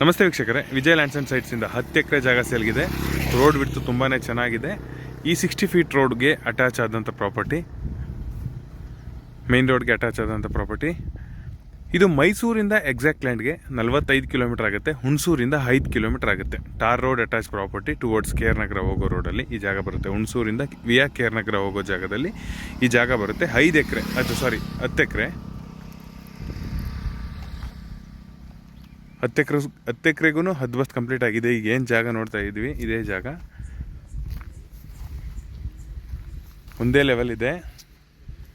ನಮಸ್ತೆ ವೀಕ್ಷಕರೇ, Vijay lands and ಸೈಟ್ಸಿಂದ 10 ಎಕರೆ ಜಾಗ ಸೇಲ್ಗಿದೆ. ರೋಡ್ ಬಿಡ್ತು ತುಂಬಾ ಚೆನ್ನಾಗಿದೆ. ಈ 60 ಫೀಟ್ ರೋಡ್ಗೆ ಅಟ್ಯಾಚ್ ಆದಂಥ ಪ್ರಾಪರ್ಟಿ, ಮೇನ್ ರೋಡ್ಗೆ ಅಟ್ಯಾಚ್ ಆದಂಥ ಪ್ರಾಪರ್ಟಿ. ಇದು ಮೈಸೂರಿಂದ ಎಕ್ಸಾಕ್ಟ್ ಲ್ಯಾಂಡ್ಗೆ 45 ಕಿಲೋಮೀಟರ್ ಆಗುತ್ತೆ. ಹುಣಸೂರಿಂದ 5 ಕಿಲೋಮೀಟರ್ ಆಗುತ್ತೆ. Tar road attach property towards ಕೇರ್ ನಗರ ಹೋಗೋ ರೋಡಲ್ಲಿ ಈ ಜಾಗ ಬರುತ್ತೆ. ಹುಣಸೂರಿಂದ ವಿಯಾ ಕೇರ್ ನಗರ ಹೋಗೋ ಜಾಗದಲ್ಲಿ ಈ ಜಾಗ ಬರುತ್ತೆ. 10 ಎಕರೆ 10 ಎಕರೆಗೂ 10 ಬಸ್ ಕಂಪ್ಲೀಟ್ ಆಗಿದೆ. ಈಗ ಏನು ಜಾಗ ನೋಡ್ತಾ ಇದ್ವಿ ಇದೇ ಜಾಗ. ಒಂದೇ ಲೆವೆಲ್ ಇದೆ.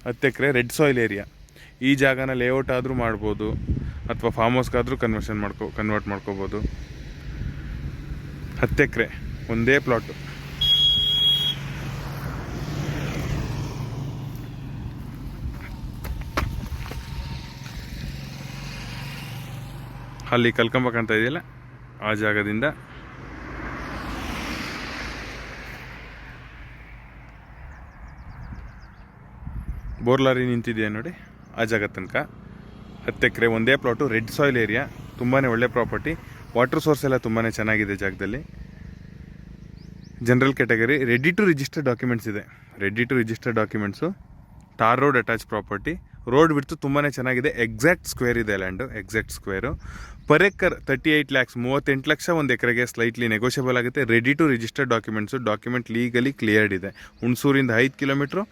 10 ಎಕರೆ ರೆಡ್ ಸಾಯಿಲ್ ಏರಿಯಾ. ಈ ಜಾಗನ ಲೇಔಟ್ ಆದರೂ ಮಾಡ್ಬೋದು ಅಥವಾ ಫಾರ್ಮ್ ಹೌಸ್ಗಾದರೂ ಕನ್ವರ್ಟ್ ಮಾಡ್ಕೋಬೋದು. 10 ಎಕರೆ ಒಂದೇ ಪ್ಲಾಟು. ಅಲ್ಲಿ ಕಲ್ಕೊಂಬೇಕಂತ ಇದೆಯಲ್ಲ ಆ ಜಾಗದಿಂದ ಬೋರ್ಲಾರಿ ನಿಂತಿದೆಯಾ ನೋಡಿ, ಆ ಜಾಗ ತನಕ 10 ಎಕರೆ ಒಂದೇ ಪ್ಲಾಟು. ರೆಡ್ ಸಾಯಿಲ್ ಏರಿಯಾ, ತುಂಬಾ ಒಳ್ಳೆ ಪ್ರಾಪರ್ಟಿ. ವಾಟರ್ ಸೋರ್ಸ್ ಎಲ್ಲ ತುಂಬಾ ಚೆನ್ನಾಗಿದೆ ಜಾಗದಲ್ಲಿ. General category, ready to register documents ಇದೆ. Ready to register documents. Tar road attach property. Road ಬಿಡ್ತು ತುಂಬಾ ಚೆನ್ನಾಗಿದೆ. ಎಕ್ಸಾಕ್ಟ್ ಸ್ಕ್ವೇರ್ ಇದೆ land, exact square. Per acre 38 lakhs, 38 ಲಕ್ಷ ಒಂದು ಎಕರೆಗೆ. ಸ್ಲೈಟ್ಲಿ ನೆಗೋಷಿಯಬಲ್ ಆಗುತ್ತೆ. Ready to register documents. Document legally cleared ಇದೆ. ಹುಣಸೂರಿಂದ 5 ಕಿಲೋಮೀಟ್ರು,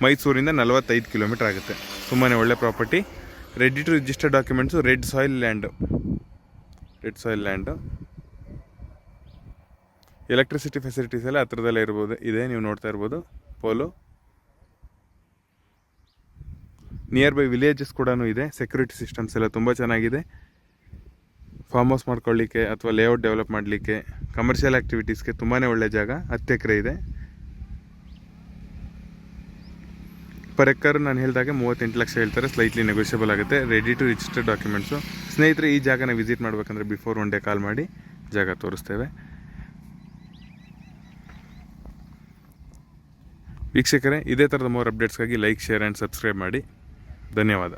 ಮೈಸೂರಿಂದ 45 ಕಿಲೋಮೀಟ್ರ್ ಆಗುತ್ತೆ. ತುಂಬಾ ಒಳ್ಳೆ property. Ready to register documents. Red soil land. Electricity facilities ಎಲ್ಲ ಹತ್ರದಲ್ಲೇ ಇದೆ. ನೀವು ನೋಡ್ತಾ ಇರ್ಬೋದು ಪೋಲು. ನಿಯರ್ ಬೈ ವಿಲೇಜಸ್ ಕೂಡ ಇದೆ. ಸೆಕ್ಯೂರಿಟಿ ಸಿಸ್ಟಮ್ಸ್ ಎಲ್ಲ ತುಂಬ ಚೆನ್ನಾಗಿದೆ. ಫಾರ್ಮ್ ಹೌಸ್ ಮಾಡ್ಕೊಳ್ಳಿಕ್ಕೆ ಅಥವಾ ಲೇಔಟ್ ಡೆವಲಪ್ ಮಾಡಲಿಕ್ಕೆ, ಕಮರ್ಷಿಯಲ್ ಆ್ಯಕ್ಟಿವಿಟೀಸ್ಗೆ ತುಂಬಾ ಒಳ್ಳೆ ಜಾಗ. 10 ಎಕರೆ ಇದೆ. ಪರ್ ಎಕರ್ ನಾನು ಹೇಳಿದಾಗೆ 38 ಲಕ್ಷ ಹೇಳ್ತಾರೆ. ಸ್ಲೈಟ್ಲಿ ನೆಗೋಷಿಯಬಲ್ ಆಗುತ್ತೆ. Ready to register documents. ಸ್ನೇಹಿತರೆ, ಈ ಜಾಗನ ವಿಸಿಟ್ ಮಾಡಬೇಕಂದ್ರೆ ಬಿಫೋರ್ 1 ಡೇ ಕಾಲ್ ಮಾಡಿ, ಜಾಗ ತೋರಿಸ್ತೇವೆ. ವೀಕ್ಷಕರೇ, ಇದೇ ಥರದ ಮೋರ್ ಅಪ್ಡೇಟ್ಸ್ಗಾಗಿ ಲೈಕ್, ಶೇರ್ ಆ್ಯಂಡ್ ಸಬ್ಸ್ಕ್ರೈಬ್ ಮಾಡಿ. ಧನ್ಯವಾದ.